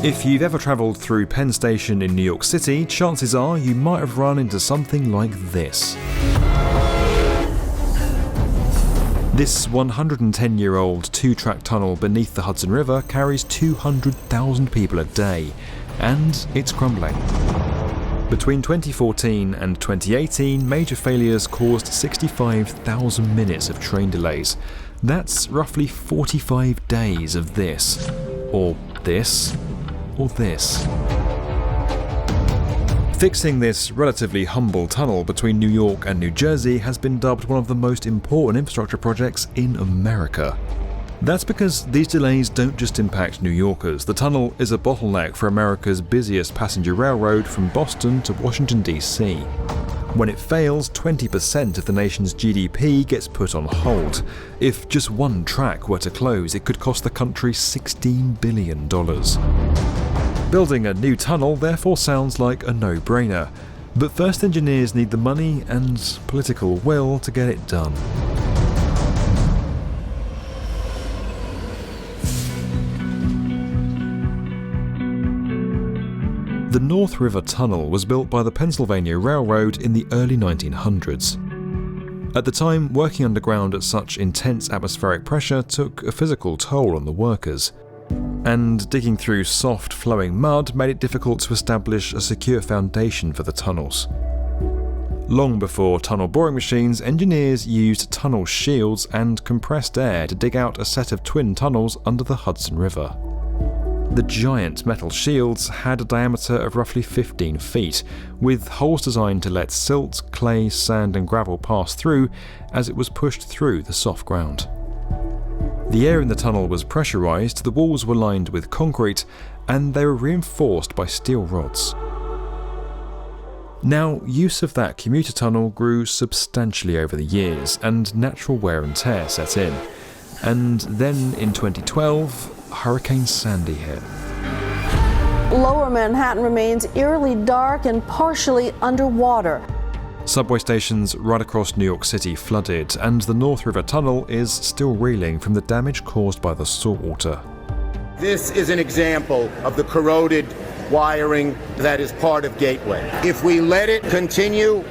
If you've ever travelled through Penn Station in New York City, chances are you might have run into something like this. This 110-year-old two-track tunnel beneath the Hudson River carries 200,000 people a day, and it's crumbling. Between 2014 and 2018, major failures caused 65,000 minutes of train delays. That's roughly 45 days of this, or this, or this. Fixing this relatively humble tunnel between New York and New Jersey has been dubbed one of the most important infrastructure projects in America. That's because these delays don't just impact New Yorkers. The tunnel is a bottleneck for America's busiest passenger railroad from Boston to Washington, D.C. When it fails, 20% of the nation's GDP gets put on hold. If just one track were to close, it could cost the country $16 billion. Building a new tunnel therefore sounds like a no-brainer. But first, engineers need the money and political will to get it done. The North River Tunnel was built by the Pennsylvania Railroad in the early 1900s. At the time, working underground at such intense atmospheric pressure took a physical toll on the workers. And digging through soft, flowing mud made it difficult to establish a secure foundation for the tunnels. Long before tunnel boring machines, engineers used tunnel shields and compressed air to dig out a set of twin tunnels under the Hudson River. The giant metal shields had a diameter of roughly 15 feet, with holes designed to let silt, clay, sand and gravel pass through as it was pushed through the soft ground. The air in the tunnel was pressurized, the walls were lined with concrete, and they were reinforced by steel rods. Now, use of that commuter tunnel grew substantially over the years, and natural wear and tear set in. And then in 2012, Hurricane Sandy hit. Lower Manhattan remains eerily dark and partially underwater. Subway stations right across New York City flooded, and the North River Tunnel is still reeling from the damage caused by the saltwater. This is an example of the corroded wiring that is part of Gateway. If we let it continue,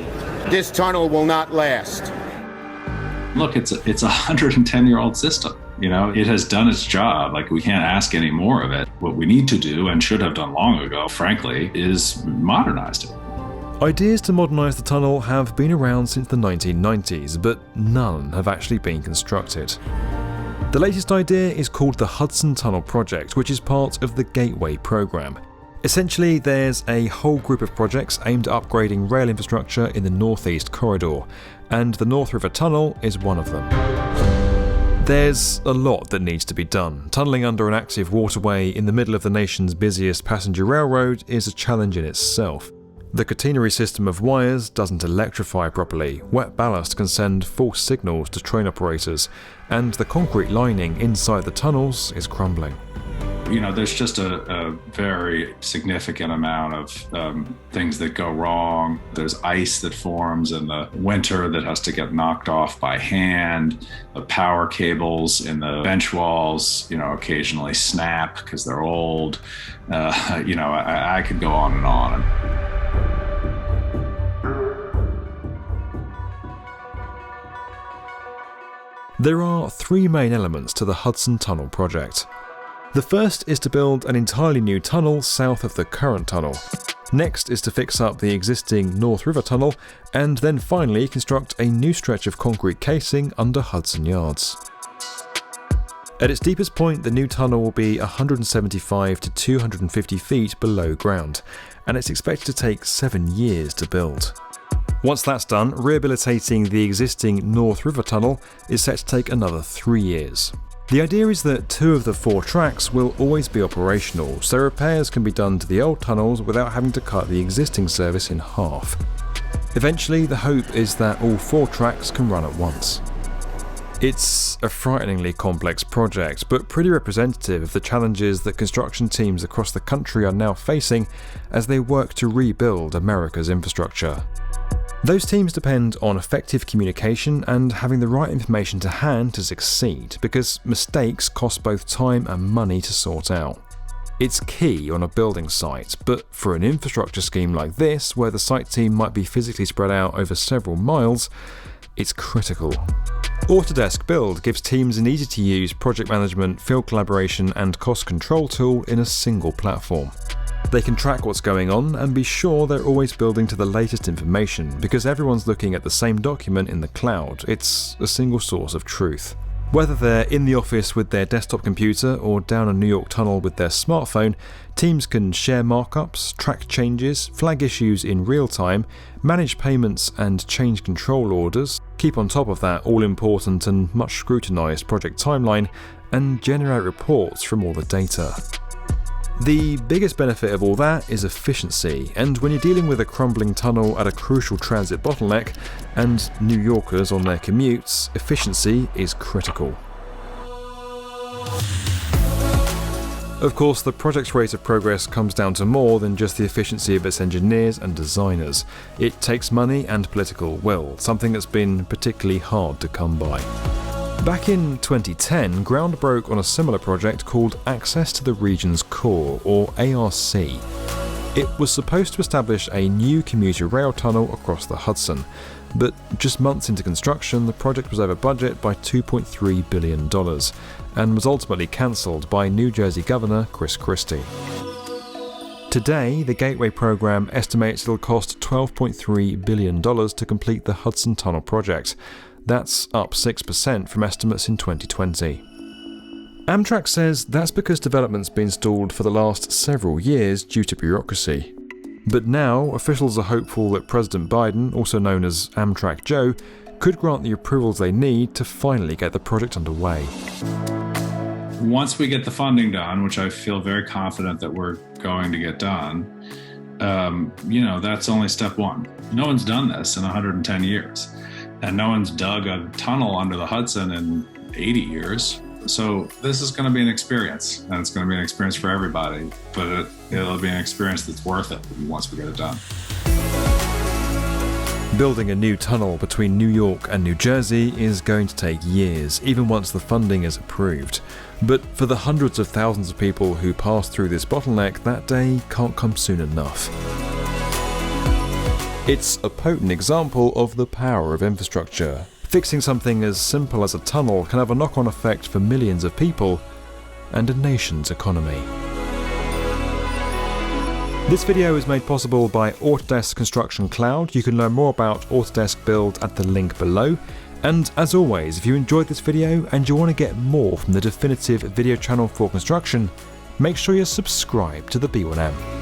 this tunnel will not last. Look, it's a 110-year-old system. You know, it has done its job. Like, we can't ask any more of it. What we need to do, and should have done long ago, frankly, is modernize it. Ideas to modernise the tunnel have been around since the 1990s, but none have actually been constructed. The latest idea is called the Hudson Tunnel Project, which is part of the Gateway programme. Essentially, there's a whole group of projects aimed at upgrading rail infrastructure in the Northeast Corridor, and the North River Tunnel is one of them. There's a lot that needs to be done. Tunnelling under an active waterway in the middle of the nation's busiest passenger railroad is a challenge in itself. The catenary system of wires doesn't electrify properly, wet ballast can send false signals to train operators, and the concrete lining inside the tunnels is crumbling. You know, there's just a very significant amount of things that go wrong. There's ice that forms in the winter that has to get knocked off by hand. The power cables in the bench walls, you know, occasionally snap because they're old. You know, I could go on and on. There are three main elements to the Hudson Tunnel project. The first is to build an entirely new tunnel south of the current tunnel. Next is to fix up the existing North River Tunnel, and then finally construct a new stretch of concrete casing under Hudson Yards. At its deepest point, the new tunnel will be 175 to 250 feet below ground, and it's expected to take 7 years to build. Once that's done, rehabilitating the existing North River Tunnel is set to take another 3 years. The idea is that 2 of the 4 tracks will always be operational, so repairs can be done to the old tunnels without having to cut the existing service in half. Eventually, the hope is that all 4 tracks can run at once. It's a frighteningly complex project, but pretty representative of the challenges that construction teams across the country are now facing as they work to rebuild America's infrastructure. Those teams depend on effective communication and having the right information to hand to succeed, because mistakes cost both time and money to sort out. It's key on a building site, but for an infrastructure scheme like this, where the site team might be physically spread out over several miles, it's critical. Autodesk Build gives teams an easy-to-use project management, field collaboration and cost control tool in a single platform. They can track what's going on and be sure they're always building to the latest information, because everyone's looking at the same document in the cloud. It's a single source of truth. Whether they're in the office with their desktop computer or down a New York tunnel with their smartphone, teams can share markups, track changes, flag issues in real time, manage payments and change control orders, keep on top of that all-important and much scrutinised project timeline, and generate reports from all the data. The biggest benefit of all that is efficiency, and when you're dealing with a crumbling tunnel at a crucial transit bottleneck, and New Yorkers on their commutes, efficiency is critical. Of course, the project's rate of progress comes down to more than just the efficiency of its engineers and designers. It takes money and political will, something that's been particularly hard to come by. Back in 2010, ground broke on a similar project called Access to the Region's Core, or ARC. It was supposed to establish a new commuter rail tunnel across the Hudson, but just months into construction, the project was over budget by $2.3 billion, and was ultimately cancelled by New Jersey Governor Chris Christie. Today, the Gateway program estimates it'll cost $12.3 billion to complete the Hudson Tunnel project. That's up 6% from estimates in 2020. Amtrak says that's because development's been stalled for the last several years due to bureaucracy. But now, officials are hopeful that President Biden, also known as Amtrak Joe, could grant the approvals they need to finally get the project underway. Once we get the funding done, which I feel very confident that we're going to get done, that's only step one. No one's done this in 110 years. And no one's dug a tunnel under the Hudson in 80 years. So this is going to be an experience, and it's going to be an experience for everybody, but it'll be an experience that's worth it once we get it done. Building a new tunnel between New York and New Jersey is going to take years, even once the funding is approved. But for the hundreds of thousands of people who pass through this bottleneck, that day can't come soon enough. It's a potent example of the power of infrastructure. Fixing something as simple as a tunnel can have a knock-on effect for millions of people and a nation's economy. This video is made possible by Autodesk Construction Cloud. You can learn more about Autodesk Build at the link below. And as always, if you enjoyed this video and you want to get more from the definitive video channel for construction, make sure you're subscribed to the B1M.